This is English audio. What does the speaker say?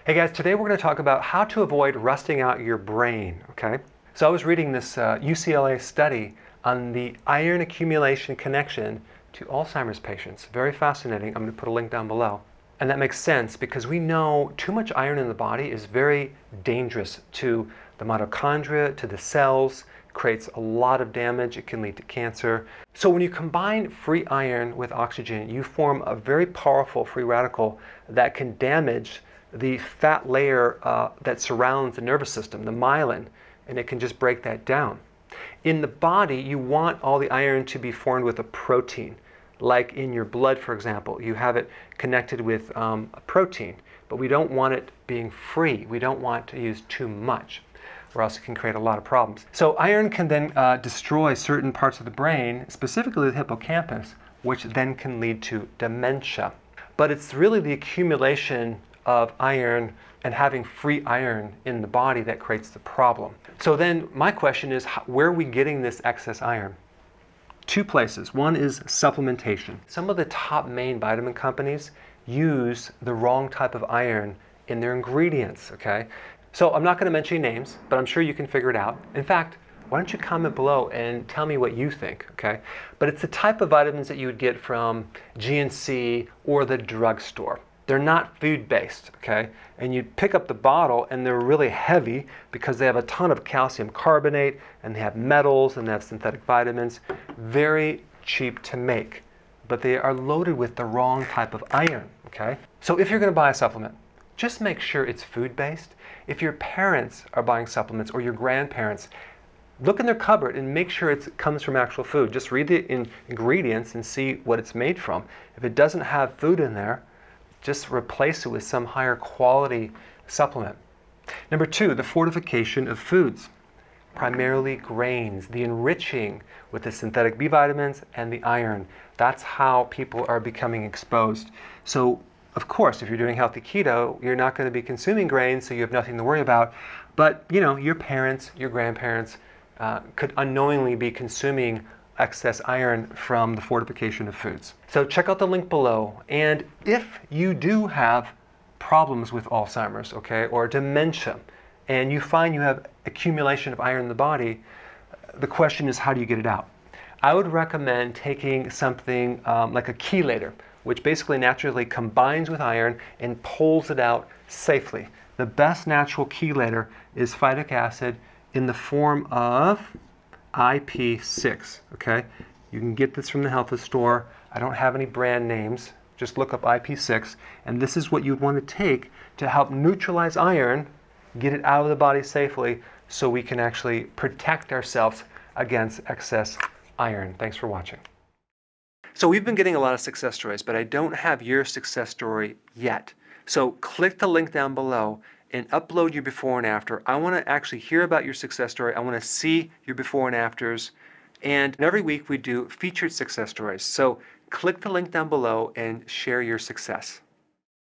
Hey guys, today we're going to talk about how to avoid rusting out your brain, okay? So I was reading this UCLA study on the iron accumulation connection to Alzheimer's patients. Very fascinating. I'm going to put a link down below. And that makes sense because we know too much iron in the body is very dangerous to the mitochondria, to the cells, creates a lot of damage. It can lead to cancer. So when you combine free iron with oxygen, you form a very powerful free radical that can damage the fat layer that surrounds the nervous system, the myelin, and it can just break that down. In the body, you want all the iron to be formed with a protein. Like in your blood, for example, you have it connected with a protein, but we don't want it being free. We don't want to use too much, or else it can create a lot of problems. So iron can then destroy certain parts of the brain, specifically the hippocampus, which then can lead to dementia. But it's really the accumulation of iron and having free iron in the body that creates the problem. So then my question is, where are we getting this excess iron? Two places. One is supplementation. Some of the top main vitamin companies use the wrong type of iron in their ingredients, okay? So I'm not going to mention any names, but I'm sure you can figure it out. In fact, why don't you comment below and tell me what you think, okay? But it's the type of vitamins that you would get from GNC or the drugstore. They're not food-based, okay? And you pick up the bottle and they're really heavy because they have a ton of calcium carbonate and they have metals and they have synthetic vitamins. Very cheap to make, but they are loaded with the wrong type of iron, okay? So if you're gonna buy a supplement, just make sure it's food-based. If your parents are buying supplements or your grandparents, look in their cupboard and make sure it comes from actual food. Just read the ingredients and see what it's made from. If it doesn't have food in there, just replace it with some higher quality supplement. Number two, the fortification of foods, primarily grains, the enriching with the synthetic B vitamins and the iron. That's how people are becoming exposed. So, of course, if you're doing healthy keto, you're not going to be consuming grains, so you have nothing to worry about. But, you know, your parents, your grandparents could unknowingly be consuming excess iron from the fortification of foods. So check out the link below. And if you do have problems with Alzheimer's, okay, or dementia, and you find you have accumulation of iron in the body, the question is, how do you get it out? I would recommend taking something like a chelator, which basically naturally combines with iron and pulls it out safely. The best natural chelator is phytic acid in the form of IP6, okay? You can get this from the health food store. I don't have any brand names. Just look up IP6, and this is what you'd want to take to help neutralize iron, get it out of the body safely, so we can actually protect ourselves against excess iron. Thanks for watching. So we've been getting a lot of success stories, but I don't have your success story yet. So click the link down below and upload your before and after. I want to actually hear about your success story. I want to see your before and afters. And every week we do featured success stories. So click the link down below and share your success.